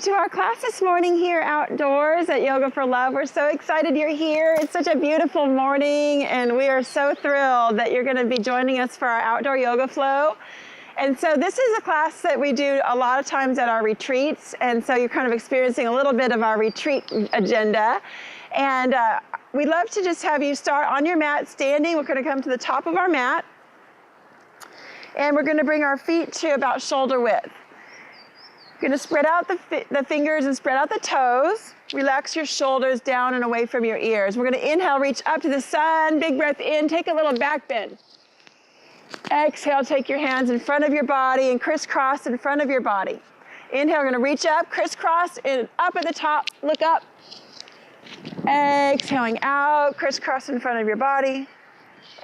to our class this morning here outdoors at Yoga for Love. We're so excited you're here. It's such a beautiful morning, and we are so thrilled that you're going to be joining us for our outdoor yoga flow. And so this is a class that we do a lot of times at our retreats, and so you're kind of experiencing a little bit of our retreat agenda. And we'd love to just have you start on your mat standing. We're going to come to the top of our mat, and we're going to bring our feet to about shoulder width. You're going to spread out the fingers and spread out the toes. Relax your shoulders down and away from your ears. We're going to inhale, reach up to the sun. Big breath in. Take a little back bend. Exhale, take your hands in front of your body and crisscross in front of your body. Inhale, we're going to reach up, crisscross, and up at the top. Look up. Exhaling out, crisscross in front of your body.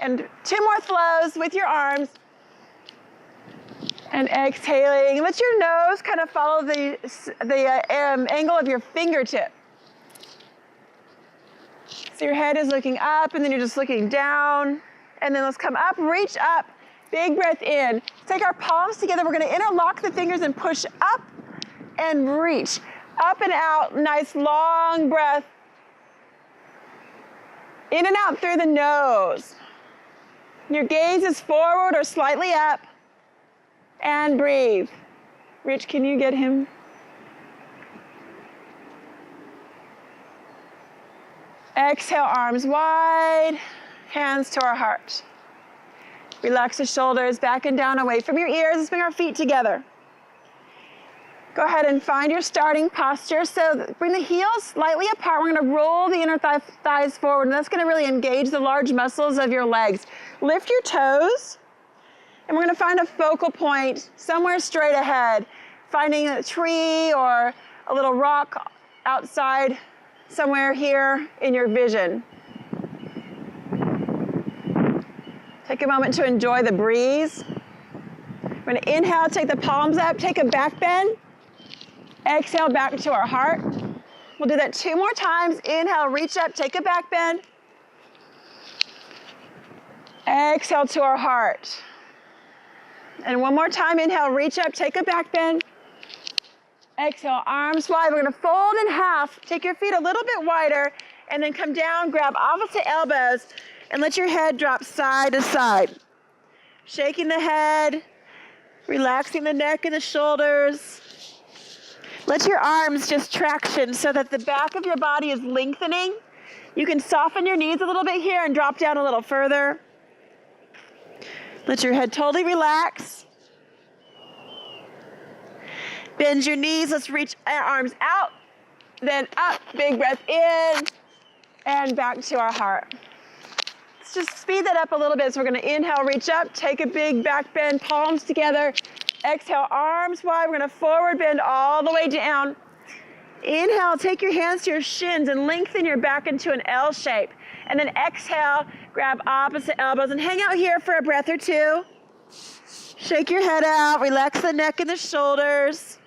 And 2 more flows with your arms. And exhaling, let your nose kind of follow the angle of your fingertip. So your head is looking up, and then you're just looking down. And then let's come up, reach up, big breath in. Take our palms together. We're going to interlock the fingers and push up and reach. Up and out, nice long breath. In and out through the nose. Your gaze is forward or slightly up. And breathe. Rich, can you get him? Exhale, arms wide, hands to our heart. Relax the shoulders back and down away from your ears. Let's bring our feet together. Go ahead and find your starting posture. So bring the heels slightly apart. We're going to roll the inner thighs forward, and that's going to really engage the large muscles of your legs. Lift your toes. And we're going to find a focal point somewhere straight ahead, finding a tree or a little rock outside somewhere here in your vision. Take a moment to enjoy the breeze. We're going to inhale, take the palms up, take a back bend. Exhale, back to our heart. We'll do that 2 more times. Inhale, reach up, take a back bend. Exhale to our heart. And 1 more time, inhale, reach up, take a back bend. Exhale, arms wide. We're going to fold in half. Take your feet a little bit wider, and then come down, grab opposite elbows, and let your head drop side to side. Shaking the head, relaxing the neck and the shoulders. Let your arms just traction so that the back of your body is lengthening. You can soften your knees a little bit here and drop down a little further. Let your head totally relax. Bend your knees. Let's reach our arms out. Then up. Big breath in. And back to our heart. Let's just speed that up a little bit. So we're going to inhale, reach up. Take a big back bend. Palms together. Exhale, arms wide. We're going to forward bend all the way down. Inhale, take your hands to your shins and lengthen your back into an L shape. And then exhale, grab opposite elbows and hang out here for a breath or 2. Shake your head out, relax the neck and the shoulders.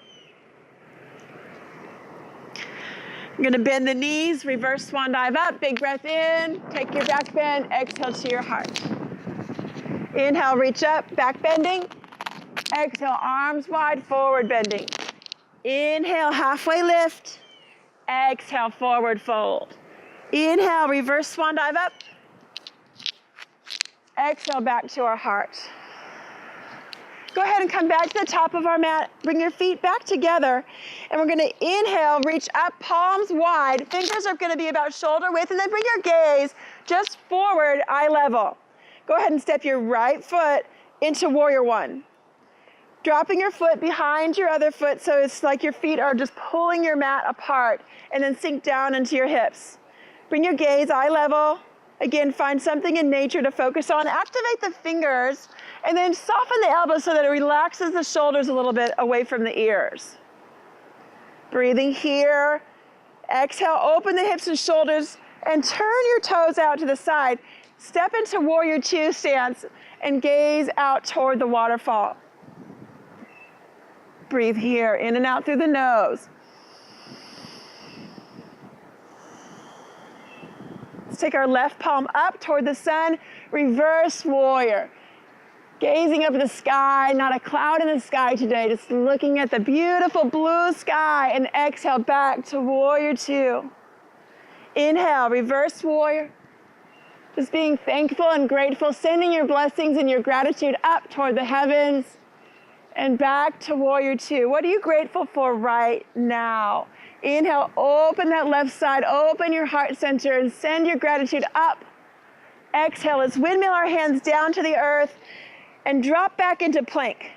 You're going to bend the knees, reverse swan dive up, big breath in, take your back bend, exhale to your heart. Inhale, reach up, back bending. Exhale, arms wide, forward bending. Inhale, halfway lift. Exhale, forward fold. Inhale, reverse swan dive up. Exhale, back to our heart. Go ahead and come back to the top of our mat. Bring your feet back together. And we're going to inhale, reach up, palms wide. Fingers are going to be about shoulder width. And then bring your gaze just forward, eye level. Go ahead and step your right foot into warrior 1. Dropping your foot behind your other foot so it's like your feet are just pulling your mat apart, and then sink down into your hips. Bring your gaze eye level. Again, find something in nature to focus on. Activate the fingers, and then soften the elbows so that it relaxes the shoulders a little bit away from the ears. Breathing here. Exhale, open the hips and shoulders, and turn your toes out to the side. Step into warrior 2 stance, and gaze out toward the waterfall. Breathe here, in and out through the nose. Let's take our left palm up toward the sun, reverse warrior. Gazing up at the sky, not a cloud in the sky today, just looking at the beautiful blue sky, and exhale back to warrior two. Inhale, reverse warrior. Just being thankful and grateful, sending your blessings and your gratitude up toward the heavens and back to warrior two. What are you grateful for right now? Inhale, open that left side, open your heart center and send your gratitude up. Exhale, let's windmill our hands down to the earth and drop back into plank.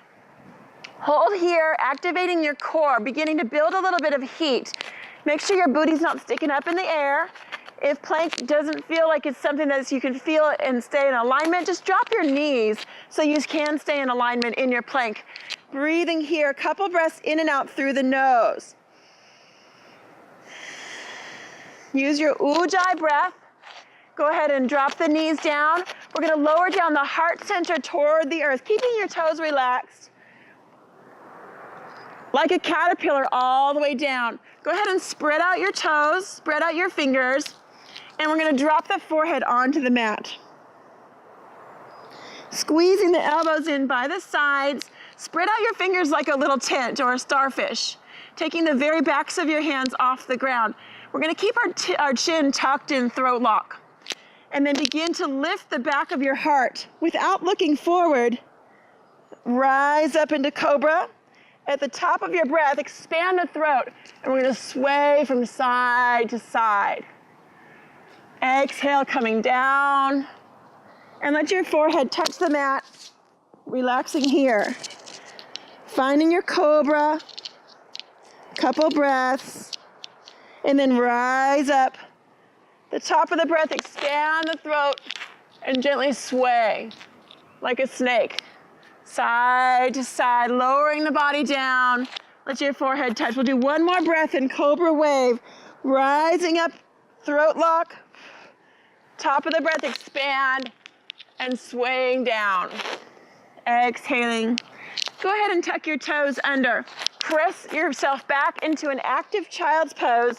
Hold here, activating your core, beginning to build a little bit of heat. Make sure your booty's not sticking up in the air. If plank doesn't feel like it's something that you can feel and stay in alignment, just drop your knees so you can stay in alignment in your plank. Breathing here, a couple breaths in and out through the nose. Use your Ujjayi breath. Go ahead and drop the knees down. We're going to lower down the heart center toward the earth, keeping your toes relaxed. Like a caterpillar all the way down. Go ahead and spread out your toes, spread out your fingers, and we're going to drop the forehead onto the mat. Squeezing the elbows in by the sides. Spread out your fingers like a little tent or a starfish, taking the very backs of your hands off the ground. We're going to keep our chin tucked in throat lock. And then begin to lift the back of your heart without looking forward. Rise up into cobra. At the top of your breath, expand the throat. And we're going to sway from side to side. Exhale, coming down. And let your forehead touch the mat. Relaxing here. Finding your cobra. Couple breaths. And then rise up. The top of the breath, expand the throat and gently sway like a snake. Side to side, lowering the body down. Let your forehead touch. We'll do one more breath in cobra wave. Rising up, throat lock. Top of the breath, expand and swaying down. Exhaling. Go ahead and tuck your toes under. Press yourself back into an active child's pose.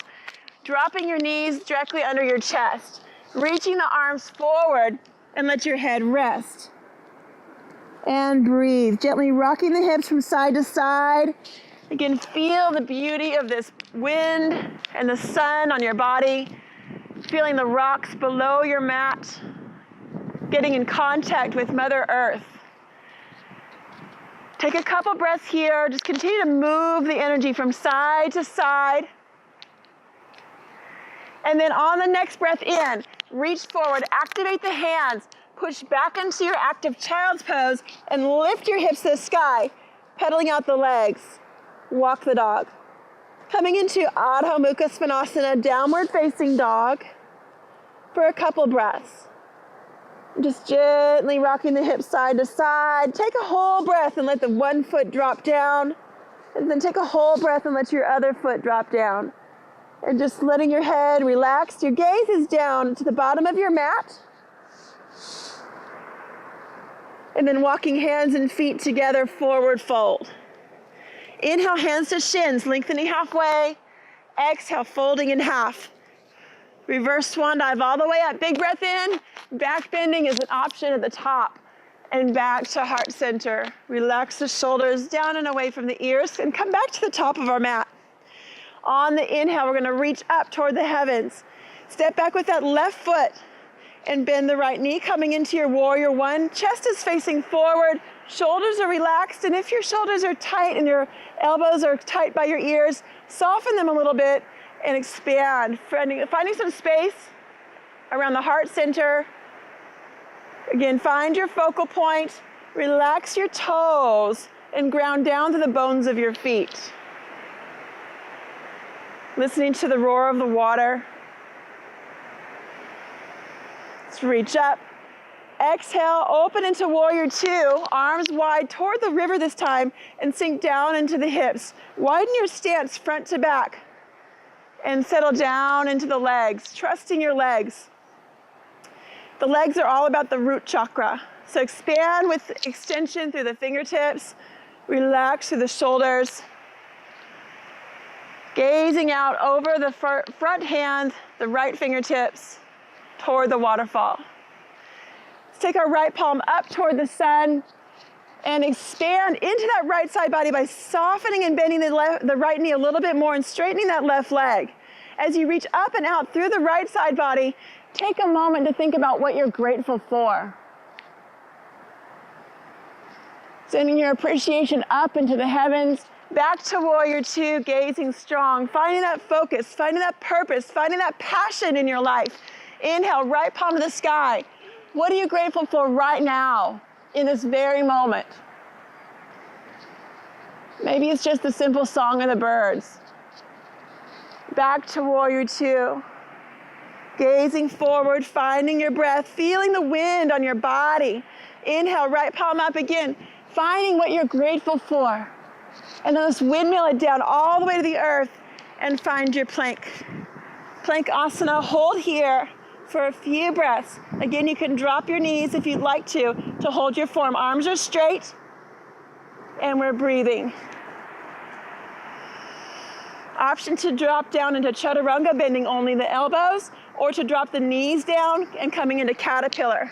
Dropping your knees directly under your chest. Reaching the arms forward and let your head rest. And breathe. Gently rocking the hips from side to side. Again, feel the beauty of this wind and the sun on your body. Feeling the rocks below your mat. Getting in contact with Mother Earth. Take a couple breaths here. Just continue to move the energy from side to side. And then on the next breath in, reach forward, activate the hands, push back into your active child's pose, and lift your hips to the sky, pedaling out the legs. Walk the dog. Coming into Adho Mukha Svanasana, downward facing dog, for a couple breaths. Just gently rocking the hips side to side. Take a whole breath and let the one foot drop down. And then take a whole breath and let your other foot drop down. And just letting your head relax. Your gaze is down to the bottom of your mat. And then walking hands and feet together, forward fold. Inhale, hands to shins, lengthening halfway. Exhale, folding in half. Reverse swan dive all the way up. Big breath in. Back bending is an option at the top. And back to heart center. Relax the shoulders down and away from the ears and come back to the top of our mat. On the inhale, we're going to reach up toward the heavens. Step back with that left foot and bend the right knee, coming into your warrior one. Chest is facing forward, shoulders are relaxed, and if your shoulders are tight and your elbows are tight by your ears, soften them a little bit and expand, finding some space around the heart center. Again, find your focal point, relax your toes, and ground down to the bones of your feet. Listening to the roar of the water. Let's reach up. Exhale, open into warrior two, arms wide toward the river this time, and sink down into the hips. Widen your stance front to back, and settle down into the legs, trusting your legs. The legs are all about the root chakra. So expand with extension through the fingertips, relax through the shoulders. Gazing out over the front hand, the right fingertips, toward the waterfall. Let's take our right palm up toward the sun, And expand into that right side body by softening and bending the right knee a little bit more and straightening that left leg. As you reach up and out through the right side body, take a moment to think about what you're grateful for. Sending your appreciation up into the heavens, back to warrior two, gazing strong, finding that focus, finding that purpose, finding that passion in your life. Inhale, right palm to the sky. What are you grateful for right now, in this very moment? Maybe it's just the simple song of the birds. Back to warrior two. Gazing forward, finding your breath, feeling the wind on your body. Inhale, right palm up again, finding what you're grateful for. And then let's windmill it down all the way to the earth and find your plank. Plank asana, hold here for a few breaths. Again, you can drop your knees if you'd like to hold your form. Arms are straight, and we're breathing. Option to drop down into chaturanga, bending only the elbows, or to drop the knees down and coming into caterpillar.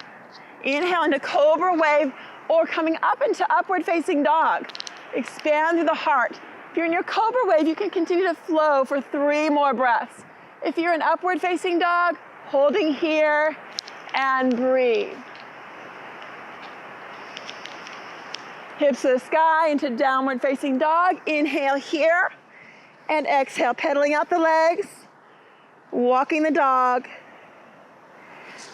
Inhale into cobra wave, or coming up into upward facing dog. Expand through the heart. If you're in your cobra wave, you can continue to flow for 3 more breaths. If you're in upward facing dog, holding here and breathe. Hips to the sky into downward facing dog. Inhale here and exhale, pedaling out the legs, walking the dog.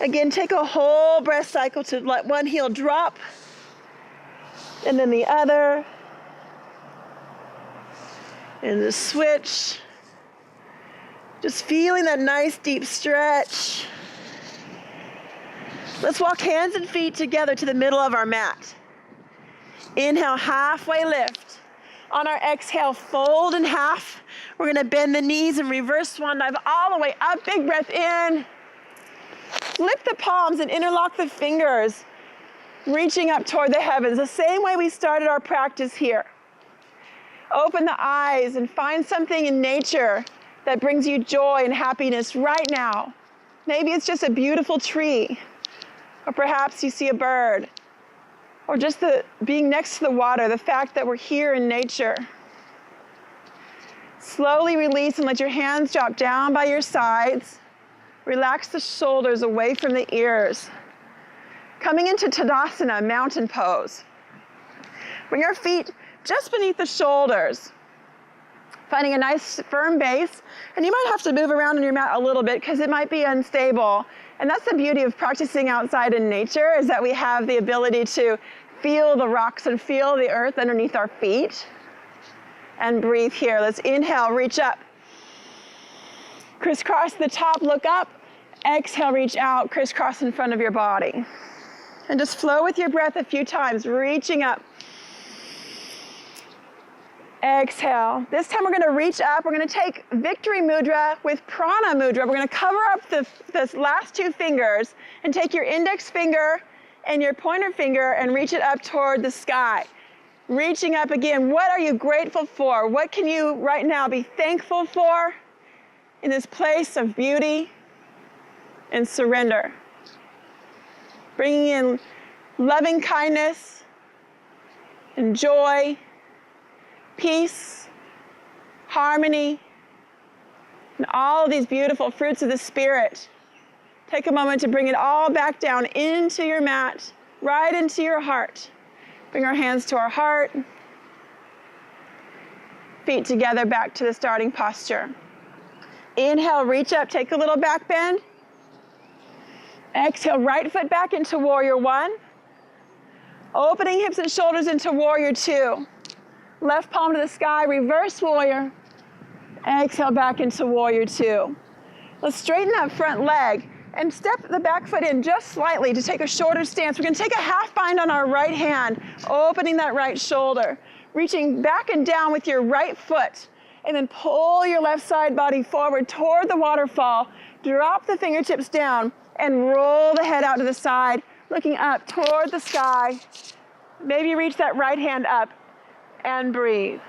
Again, take a whole breath cycle to let one heel drop and then the other. And the switch. Just feeling that nice deep stretch. Let's walk hands and feet together to the middle of our mat. Inhale, halfway lift. On our exhale, fold in half. We're gonna bend the knees and reverse swan dive all the way up. Big breath in. Flip the palms and interlock the fingers, reaching up toward the heavens, the same way we started our practice here. Open the eyes and find something in nature that brings you joy and happiness right now. Maybe it's just a beautiful tree, or perhaps you see a bird, or just being next to the water, the fact that we're here in nature. Slowly release and let your hands drop down by your sides. Relax the shoulders away from the ears. Coming into Tadasana, mountain pose. Bring your feet just beneath the shoulders. Finding a nice firm base, and you might have to move around on your mat a little bit because it might be unstable. And that's the beauty of practicing outside in nature, is that we have the ability to feel the rocks and feel the earth underneath our feet. And breathe here. Let's inhale, reach up. Crisscross the top, look up. Exhale, reach out, crisscross in front of your body. And just flow with your breath a few times, reaching up. Exhale. This time we're going to reach up. We're going to take Victory Mudra with Prana Mudra. We're going to cover up the last 2 fingers and take your index finger and your pointer finger and reach it up toward the sky. Reaching up again. What are you grateful for? What can you right now be thankful for in this place of beauty and surrender? Bringing in loving kindness and joy, peace, harmony, and all of these beautiful fruits of the Spirit. Take a moment to bring it all back down into your mat, right into your heart. Bring our hands to our heart, feet together back to the starting posture. Inhale, reach up, take a little back bend. Exhale, right foot back into warrior one. Opening hips and shoulders into warrior two. Left palm to the sky, reverse warrior. Exhale back into warrior two. Let's straighten that front leg and step the back foot in just slightly to take a shorter stance. We're going to take a half bind on our right hand, opening that right shoulder, reaching back and down with your right foot, and then pull your left side body forward toward the waterfall. Drop the fingertips down and roll the head out to the side, looking up toward the sky. Maybe reach that right hand up and breathe.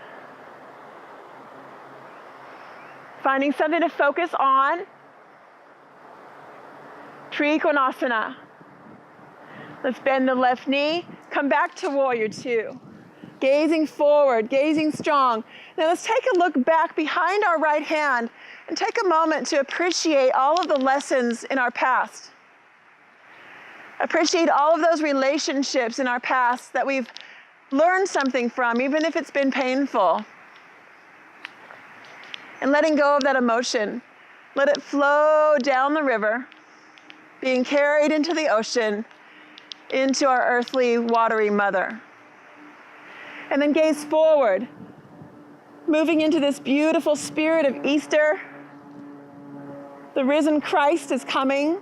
Finding something to focus on. Trikonasana. Let's bend the left knee, come come back to warrior two. Gazing forward, gazing strong. Now let's take a look back behind our right hand and take a moment to appreciate all of the lessons in our past. Appreciate all of those relationships in our past that we've learned something from, even if it's been painful. And letting go of that emotion. Let it flow down the river, being carried into the ocean, into our earthly, watery mother. And then gaze forward, moving into this beautiful spirit of Easter. The risen Christ is coming.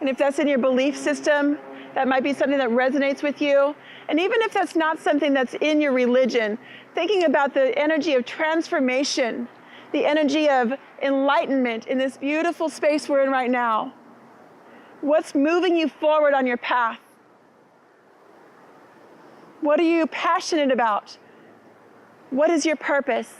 And if that's in your belief system, that might be something that resonates with you. And even if that's not something that's in your religion, thinking about the energy of transformation, the energy of enlightenment in this beautiful space we're in right now. What's moving you forward on your path? What are you passionate about? What is your purpose?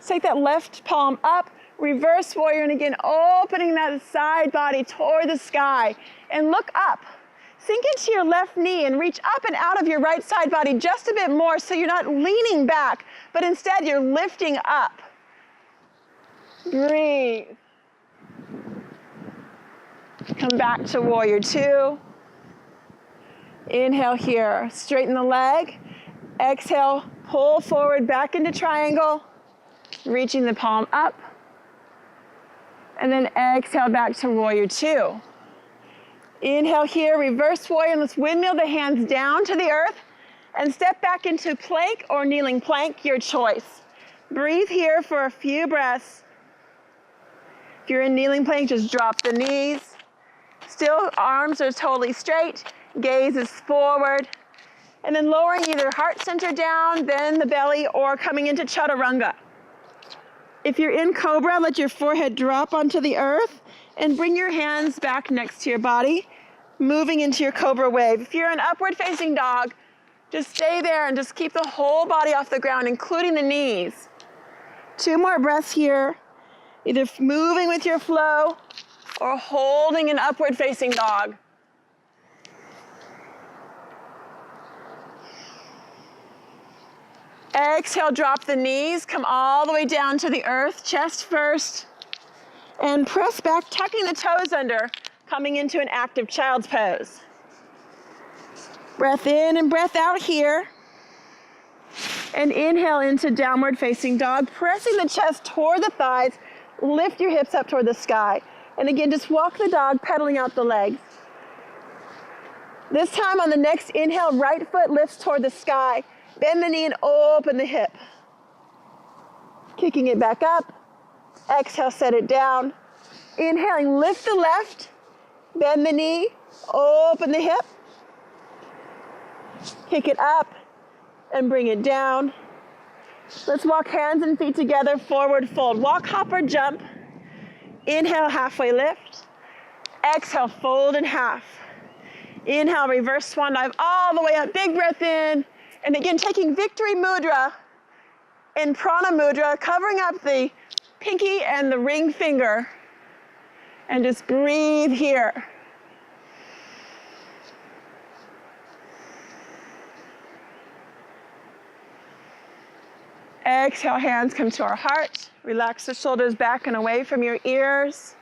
Take that left palm up, reverse warrior, and again, opening that side body toward the sky. And look up. Sink into your left knee and reach up and out of your right side body just a bit more so you're not leaning back, but instead you're lifting up. Breathe. Come back to warrior two. Inhale here, straighten the leg. Exhale, pull forward back into triangle, reaching the palm up. And then exhale back to warrior two. Inhale here, reverse warrior, and let's windmill the hands down to the earth and step back into plank or kneeling plank, your choice. Breathe here for a few breaths. If you're in kneeling plank, just drop the knees. Still, arms are totally straight. Gaze is forward. And then lowering either heart center down, then the belly, or coming into chaturanga. If you're in cobra, let your forehead drop onto the earth and bring your hands back next to your body, moving into your cobra wave. If you're in upward facing dog, just stay there and just keep the whole body off the ground, including the knees. 2 more breaths here, either moving with your flow or holding an upward facing dog. Exhale, drop the knees, come all the way down to the earth, chest first, and press back, tucking the toes under, coming into an active child's pose. Breath in and breath out here. And inhale into downward facing dog, pressing the chest toward the thighs, lift your hips up toward the sky. And again, just walk the dog, pedaling out the legs. This time on the next inhale, right foot lifts toward the sky. Bend the knee and open the hip. Kicking it back up. Exhale, set it down. Inhaling, lift the left. Bend the knee, open the hip. Kick it up and bring it down. Let's walk hands and feet together, forward fold. Walk, hop, or jump. Inhale, halfway lift. Exhale, fold in half. Inhale, reverse swan dive all the way up. Big breath in. And again, taking victory mudra and prana mudra, covering up the pinky and the ring finger. And just breathe here. Exhale, hands come to our heart. Relax the shoulders back and away from your ears.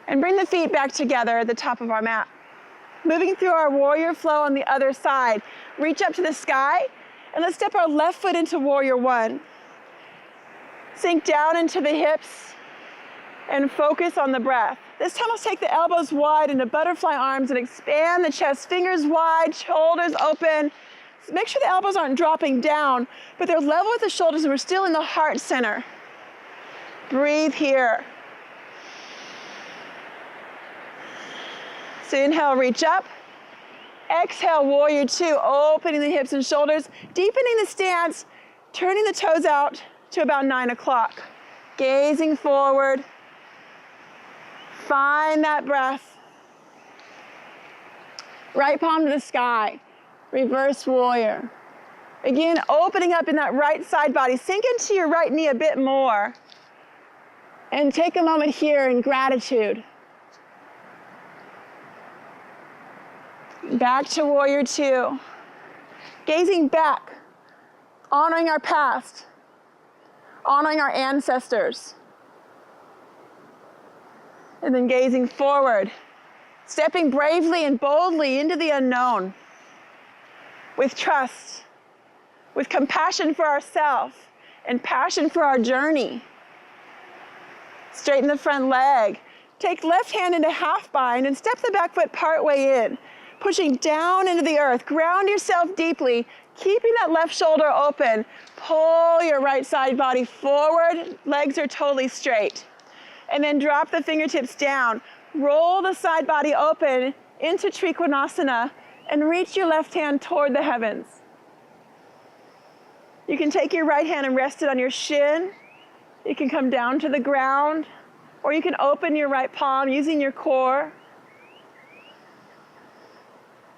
And bring the feet back together at the top of our mat. Moving through our warrior flow on the other side. Reach up to the sky, and let's step our left foot into warrior one. Sink down into the hips and focus on the breath. This time let's take the elbows wide into butterfly arms and expand the chest, fingers wide, shoulders open. Make sure the elbows aren't dropping down, but they're level with the shoulders and we're still in the heart center. Breathe here. So inhale, reach up. Exhale, warrior two, opening the hips and shoulders, deepening the stance, turning the toes out to about 9 o'clock. Gazing forward. Find that breath. Right palm to the sky. Reverse warrior. Again, opening up in that right side body. Sink into your right knee a bit more. And take a moment here in gratitude. Back to warrior two. Gazing back, honoring our past, honoring our ancestors. And then gazing forward, stepping bravely and boldly into the unknown with trust, with compassion for ourselves and passion for our journey. Straighten the front leg. Take left hand into half bind and step the back foot part way in, pushing down into the earth. Ground yourself deeply, keeping that left shoulder open. Pull your right side body forward. Legs are totally straight. And then drop the fingertips down. Roll the side body open into Trikonasana and reach your left hand toward the heavens. You can take your right hand and rest it on your shin. You can come down to the ground, or you can open your right palm using your core.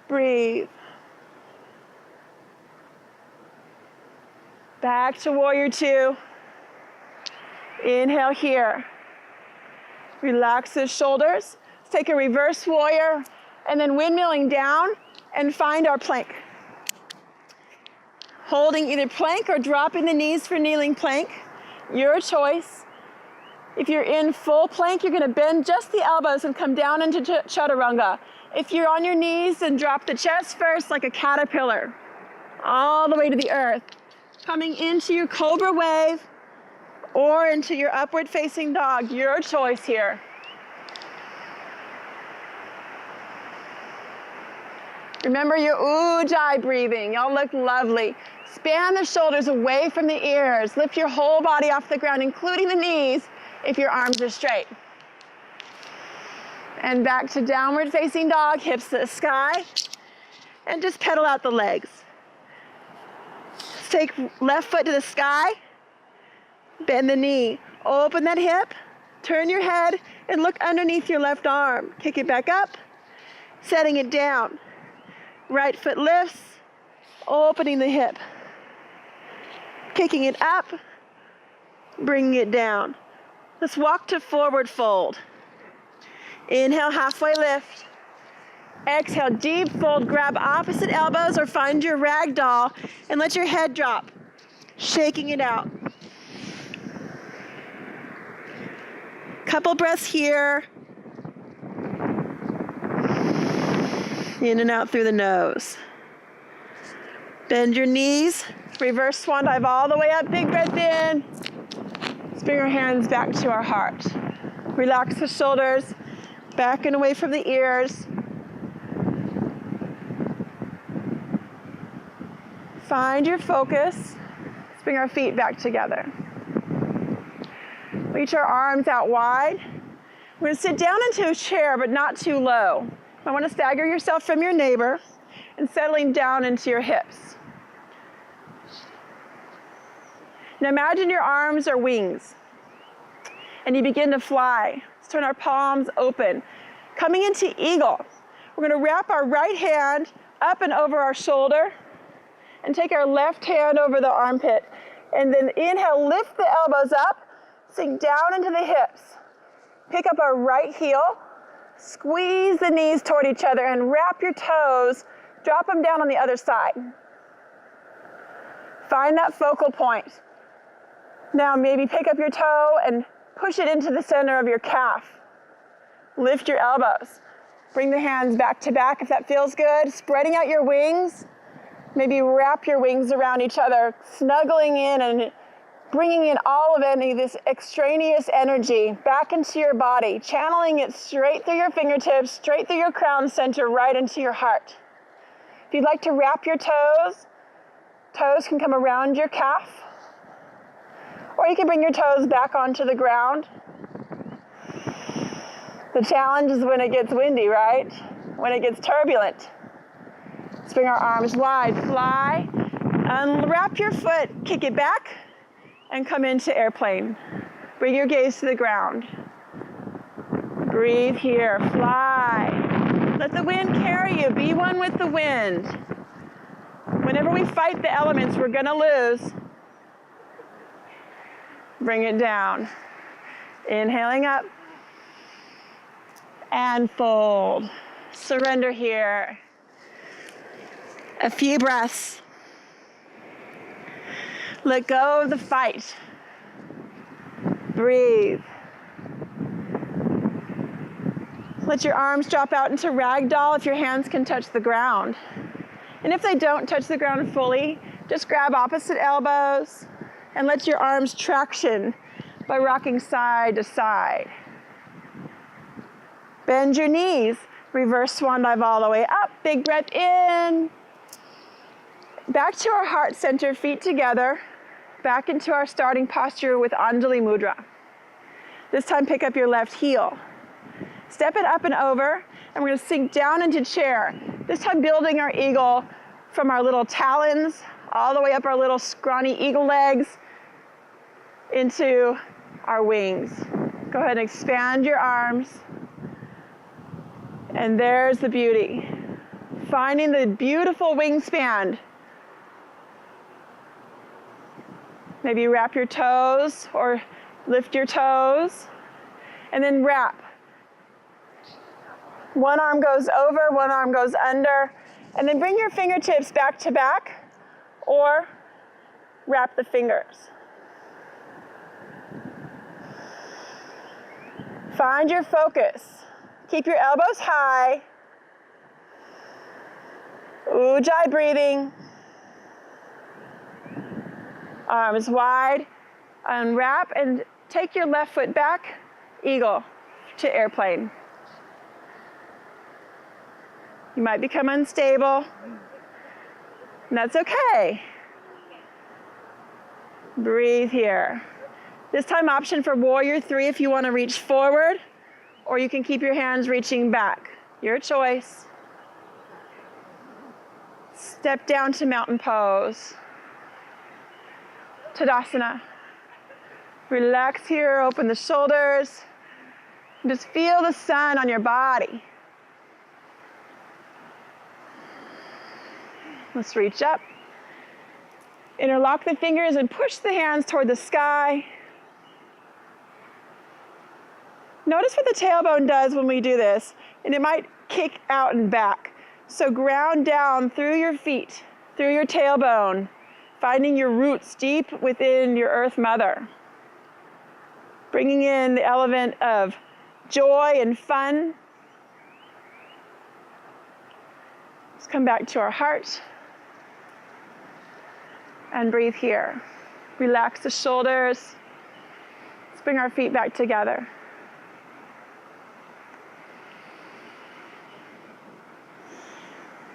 Breathe. Back to warrior two. Inhale here. Relax the shoulders. Let's take a reverse warrior and then windmilling down and find our plank. Holding either plank or dropping the knees for kneeling plank. Your choice. If you're in full plank, you're gonna bend just the elbows and come down into chaturanga. If you're on your knees, then drop the chest first like a caterpillar, all the way to the earth. Coming into your cobra wave or into your upward facing dog, your choice here. Remember your ujjayi breathing. Y'all look lovely. Span the shoulders away from the ears. Lift your whole body off the ground, including the knees, if your arms are straight. And back to downward facing dog, hips to the sky. And just pedal out the legs. Take left foot to the sky. Bend the knee. Open that hip. Turn your head and look underneath your left arm. Kick it back up. Setting it down. Right foot lifts. Opening the hip. Kicking it up. Bringing it down. Let's walk to forward fold. Inhale, halfway lift. Exhale, deep fold. Grab opposite elbows or find your ragdoll and let your head drop. Shaking it out. Couple breaths here. In and out through the nose. Bend your knees. Reverse swan dive all the way up. Big breath in. Let's bring our hands back to our heart. Relax the shoulders. Back and away from the ears. Find your focus. Let's bring our feet back together. Reach our arms out wide. We're going to sit down into a chair, but not too low. I want to stagger yourself from your neighbor and settling down into your hips. Now imagine your arms are wings and you begin to fly. Let's turn our palms open. Coming into eagle, we're going to wrap our right hand up and over our shoulder and take our left hand over the armpit. And then inhale, lift the elbows up, sink down into the hips. Pick up our right heel, squeeze the knees toward each other and wrap your toes, drop them down on the other side. Find that focal point. Now maybe pick up your toe and push it into the center of your calf. Lift your elbows. Bring the hands back to back if that feels good. Spreading out your wings. Maybe wrap your wings around each other, snuggling in and bringing in all of any of this extraneous energy back into your body, channeling it straight through your fingertips, straight through your crown center, right into your heart. If you'd like to wrap your toes, toes can come around your calf, or you can bring your toes back onto the ground. The challenge is when it gets windy, right? When it gets turbulent. Let's bring our arms wide, fly, unwrap your foot, kick it back, and come into airplane. Bring your gaze to the ground. Breathe here, fly. Let the wind carry you, be one with the wind. Whenever we fight the elements, we're gonna lose. Bring it down. Inhaling up. And fold. Surrender here. A few breaths. Let go of the fight. Breathe. Let your arms drop out into ragdoll if your hands can touch the ground. And if they don't touch the ground fully, just grab opposite elbows and let your arms traction by rocking side to side. Bend your knees. Reverse swan dive all the way up. Big breath in. Back to our heart center, feet together. Back into our starting posture with Anjali Mudra. This time pick up your left heel. Step it up and over, and we're going to sink down into chair. This time building our eagle from our little talons all the way up our little scrawny eagle legs into our wings. Go ahead and expand your arms. And there's the beauty. Finding the beautiful wingspan. Maybe wrap your toes or lift your toes. And then wrap. One arm goes over, one arm goes under. And then bring your fingertips back to back or wrap the fingers. Find your focus. Keep your elbows high. Ujjayi breathing. Arms wide. Unwrap and take your left foot back. Eagle to airplane. You might become unstable. And that's okay. Breathe here. This time option for warrior 3 if you want to reach forward, or you can keep your hands reaching back. Your choice. Step down to mountain pose. Tadasana. Relax here, open the shoulders. Just feel the sun on your body. Let's reach up. Interlock the fingers and push the hands toward the sky. Notice what the tailbone does when we do this, and it might kick out and back. So ground down through your feet, through your tailbone, finding your roots deep within your Earth Mother. Bringing in the element of joy and fun. Let's come back to our heart. And breathe here. Relax the shoulders. Let's bring our feet back together.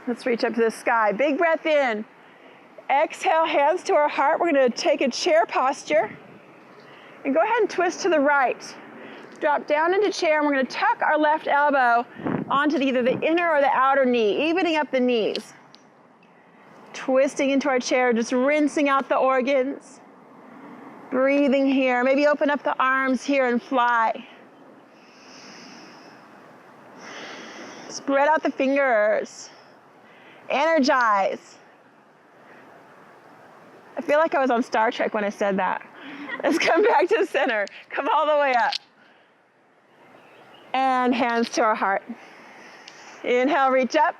Let's reach up to the sky. Big breath in. Exhale, hands to our heart. We're going to take a chair posture. And go ahead and twist to the right. Drop down into chair, and we're going to tuck our left elbow onto either the inner or the outer knee, evening up the knees. Twisting into our chair, just rinsing out the organs. Breathing here. Maybe open up the arms here and fly. Spread out the fingers. Energize. I feel like I was on Star Trek when I said that. Let's come back to the center. Come all the way up. And hands to our heart. Inhale, reach up.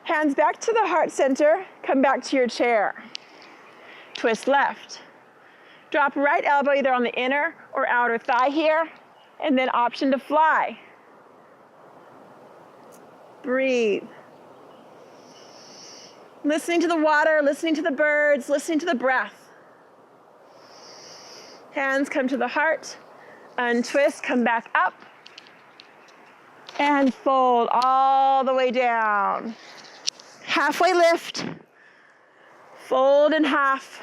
Hands back to the heart center. Come back to your chair. Twist left. Drop right elbow either on the inner or outer thigh here. And then option to fly. Breathe. Listening to the water, listening to the birds, listening to the breath. Hands come to the heart. Untwist, come back up. And fold all the way down. Halfway lift. Fold in half.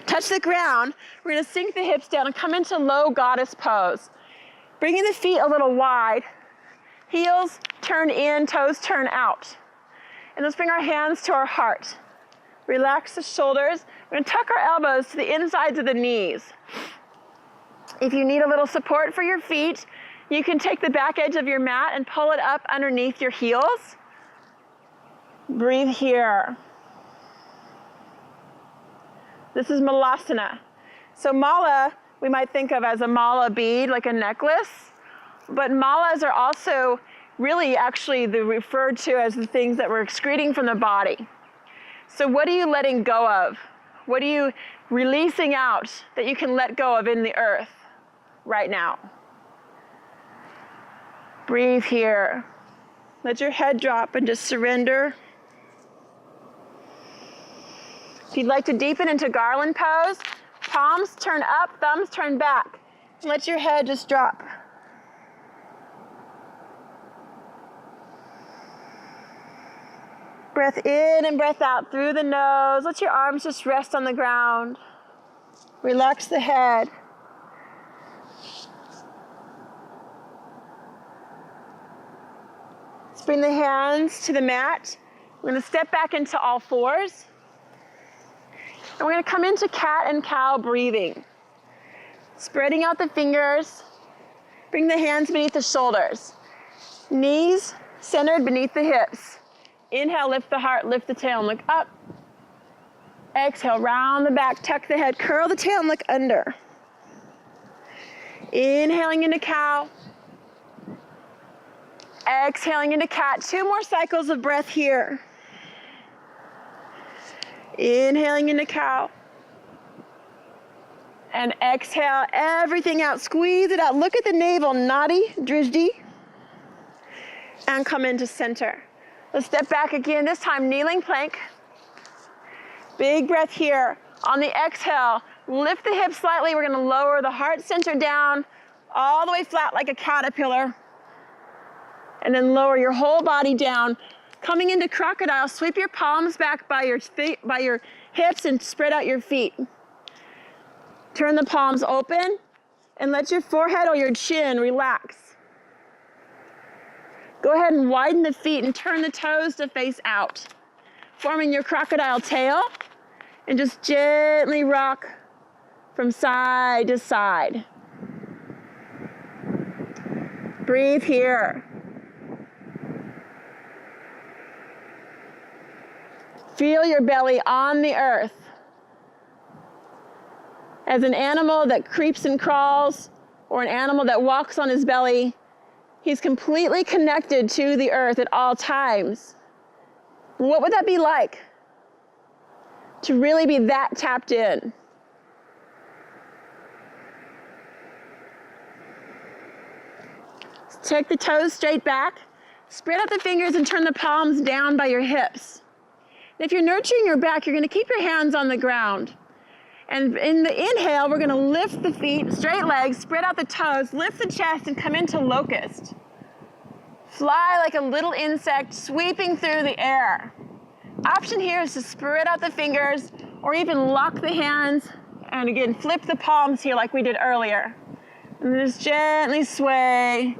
Touch the ground. We're going to sink the hips down and come into low goddess pose. Bringing the feet a little wide. Heels turn in, toes turn out. And let's bring our hands to our heart. Relax the shoulders. We're going to tuck our elbows to the insides of the knees. If you need a little support for your feet, you can take the back edge of your mat and pull it up underneath your heels. Breathe here. This is malasana. So mala, we might think of as a mala bead, like a necklace. But malas are also really actually referred to as the things that we're excreting from the body. So what are you letting go of? What are you releasing out that you can let go of in the earth right now? Breathe here. Let your head drop and just surrender. If you'd like to deepen into garland pose, palms turn up, thumbs turn back. And let your head just drop. Breath in and breath out through the nose. Let your arms just rest on the ground. Relax the head. Let's bring the hands to the mat. We're going to step back into all fours. And we're going to come into cat and cow breathing. Spreading out the fingers. Bring the hands beneath the shoulders. Knees centered beneath the hips. Inhale, lift the heart, lift the tail and look up. Exhale, round the back, tuck the head, curl the tail and look under. Inhaling into cow. Exhaling into cat. 2 more cycles of breath here. Inhaling into cow. And exhale everything out. Squeeze it out. Look at the navel, nadi, drishti. And come into center. Let's step back again, this time kneeling plank. Big breath here. On the exhale, lift the hips slightly. We're going to lower the heart center down all the way flat like a caterpillar. And then lower your whole body down. Coming into crocodile, sweep your palms back by your feet, by your hips and spread out your feet. Turn the palms open and let your forehead or your chin relax. Go ahead and widen the feet and turn the toes to face out, forming your crocodile tail, and just gently rock from side to side. Breathe here. Feel your belly on the earth. As an animal that creeps and crawls, or an animal that walks on his belly, he's completely connected to the earth at all times. What would that be like? To really be that tapped in. Take the toes straight back, spread out the fingers and turn the palms down by your hips. And if you're nurturing your back, you're going to keep your hands on the ground. And in the inhale, we're going to lift the feet, straight legs, spread out the toes, lift the chest, and come into locust. Fly like a little insect sweeping through the air. Option here is to spread out the fingers or even lock the hands and again flip the palms here like we did earlier. And just gently sway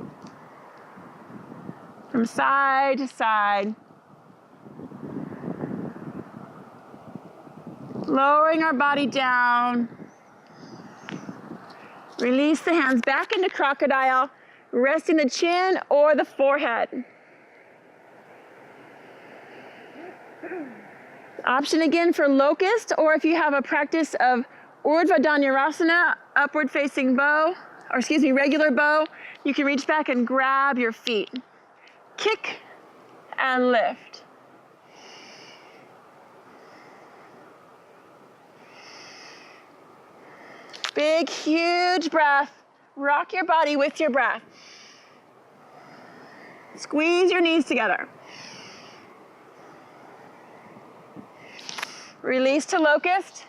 from side to side. Lowering our body down. Release the hands back into crocodile, resting the chin or the forehead. Option again for locust, or if you have a practice of Urdhva Dhanurasana, upward facing bow, or regular bow, you can reach back and grab your feet. Kick and lift. Big, huge breath. Rock your body with your breath. Squeeze your knees together. Release to locust.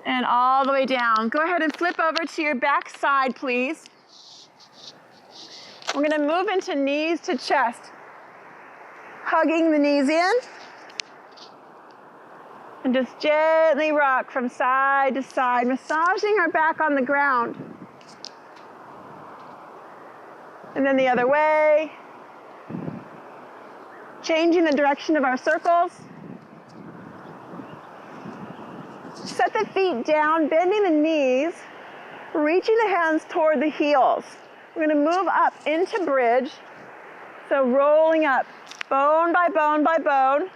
And all the way down. Go ahead and flip over to your back side, please. We're going to move into knees to chest. Hugging the knees in. And just gently rock from side to side, massaging our back on the ground. And then the other way. Changing the direction of our circles. Set the feet down, bending the knees, reaching the hands toward the heels. We're going to move up into bridge. So rolling up, bone by bone by bone.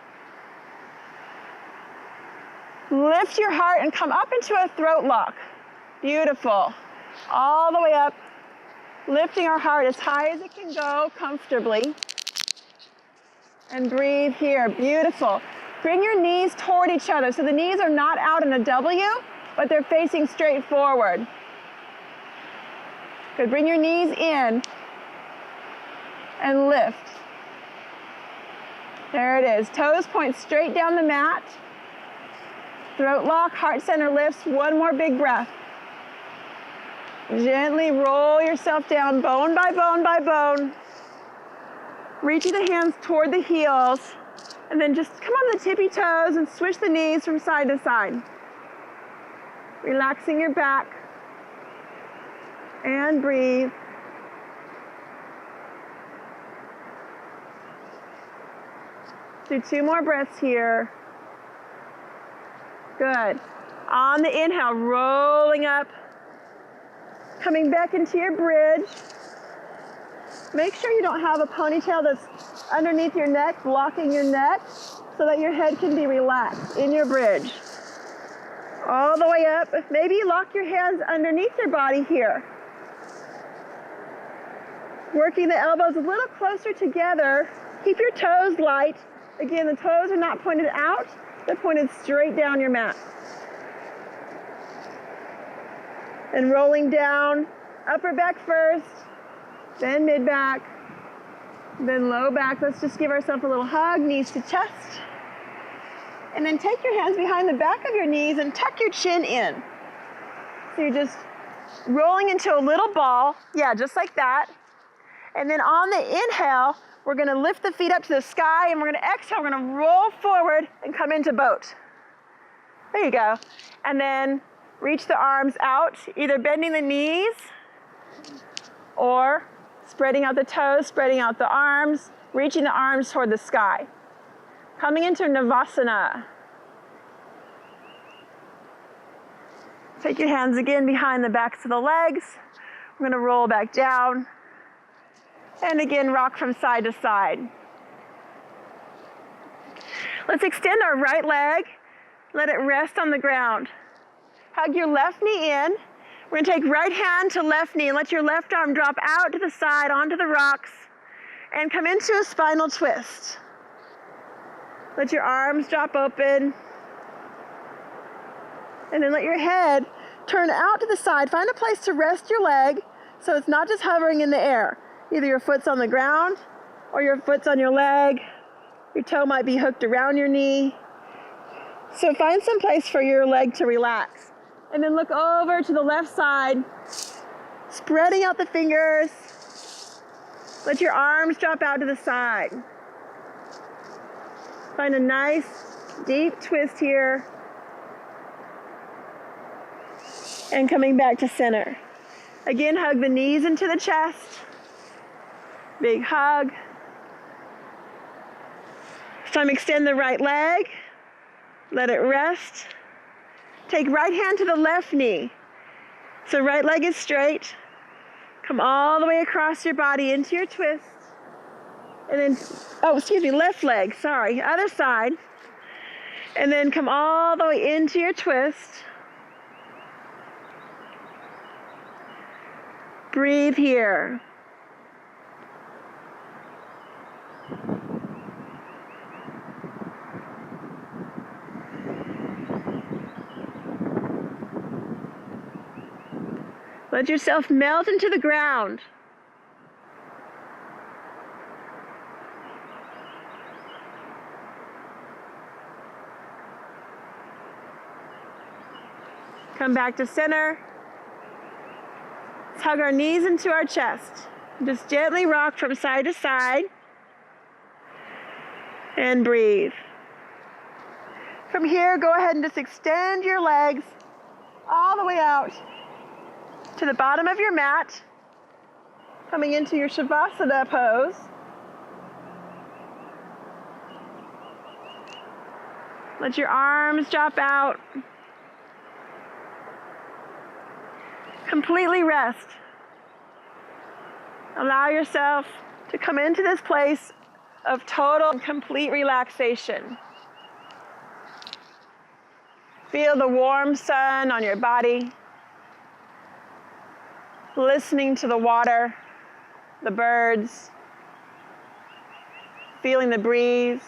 Lift your heart and come up into a throat lock. Beautiful. All the way up. Lifting our heart as high as it can go comfortably. And breathe here. Beautiful. Bring your knees toward each other. So the knees are not out in a W, but they're facing straight forward. Good. Bring your knees in and lift. There it is. Toes point straight down the mat. Throat lock, heart center lifts. One more big breath. Gently roll yourself down, bone by bone by bone. Reaching the hands toward the heels. And then just come on the tippy toes and swish the knees from side to side. Relaxing your back. And breathe. Do 2 more breaths here. Good. On the inhale, rolling up. Coming back into your bridge. Make sure you don't have a ponytail that's underneath your neck, blocking your neck, so that your head can be relaxed in your bridge. All the way up. Maybe lock your hands underneath your body here. Working the elbows a little closer together. Keep your toes light. Again, the toes are not pointed out, they're pointed straight down your mat. And rolling down, upper back first, then mid back, then low back. Let's just give ourselves a little hug, knees to chest. And then take your hands behind the back of your knees and tuck your chin in. So you're just rolling into a little ball. Yeah, just like that. And then on the inhale, we're going to lift the feet up to the sky, and we're going to exhale. We're going to roll forward and come into boat. There you go. And then reach the arms out, either bending the knees or spreading out the toes, spreading out the arms, reaching the arms toward the sky. Coming into Navasana. Take your hands again behind the backs of the legs. We're going to roll back down. And again, rock from side to side. Let's extend our right leg. Let it rest on the ground. Hug your left knee in. We're going to take right hand to left knee and let your left arm drop out to the side onto the rocks and come into a spinal twist. Let your arms drop open. And then let your head turn out to the side. Find a place to rest your leg so it's not just hovering in the air. Either your foot's on the ground or your foot's on your leg. Your toe might be hooked around your knee. So find some place for your leg to relax. And then look over to the left side, spreading out the fingers. Let your arms drop out to the side. Find a nice, deep twist here. And coming back to center. Again, hug the knees into the chest. Big hug. This time extend the right leg. Let it rest. Take right hand to the left knee. So right leg is straight. Come all the way across your body into your twist. And then, left leg, sorry, other side. And then come all the way into your twist. Breathe here. Let yourself melt into the ground. Come back to center. Let's hug our knees into our chest. Just gently rock from side to side. And breathe. From here, go ahead and just extend your legs all the way out to the bottom of your mat, coming into your Shavasana pose. Let your arms drop out. Completely rest. Allow yourself to come into this place of total and complete relaxation. Feel the warm sun on your body. listening to the water, the birds, feeling the breeze.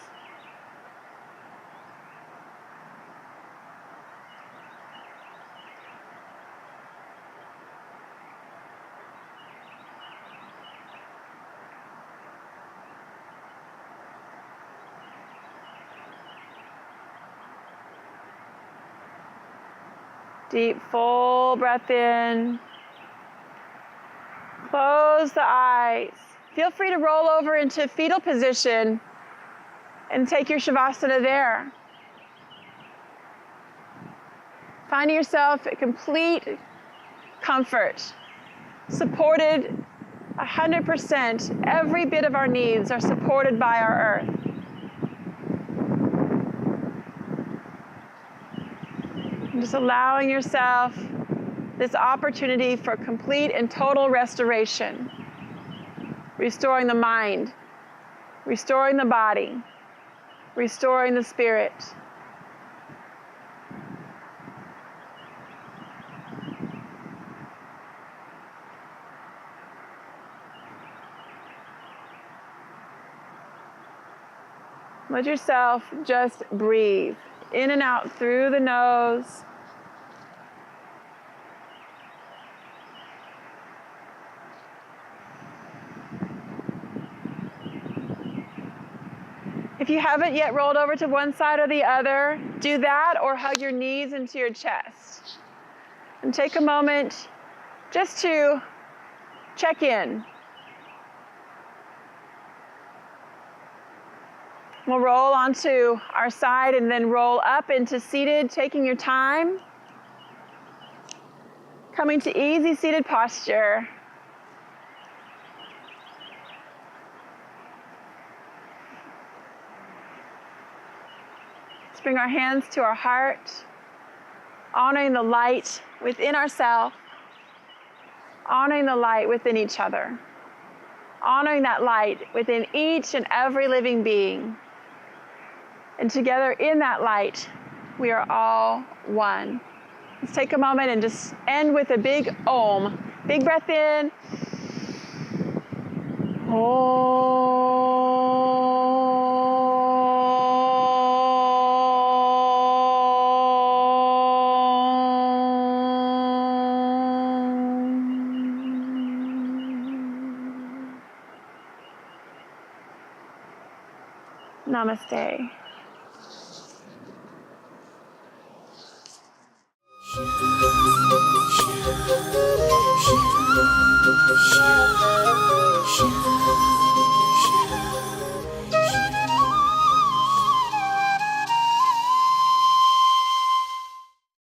Deep, full breath in. Close the eyes. Feel free to roll over into fetal position and take your Shavasana there. Find yourself at complete comfort, supported 100%. Every bit of our needs are supported by our earth. And just allowing yourself this opportunity for complete and total restoration. Restoring the mind, restoring the body, restoring the spirit. Let yourself just breathe in and out through the nose. If you haven't yet rolled over to one side or the other, do that or hug your knees into your chest. And take a moment just to check in. We'll roll onto our side and then roll up into seated, taking your time. Coming to easy seated posture. Let's bring our hands to our heart, honoring the light within ourselves, honoring the light within each other, honoring that light within each and every living being. And together in that light, we are all one. Let's take a moment and just end with a big Om. Big breath in. Namaste.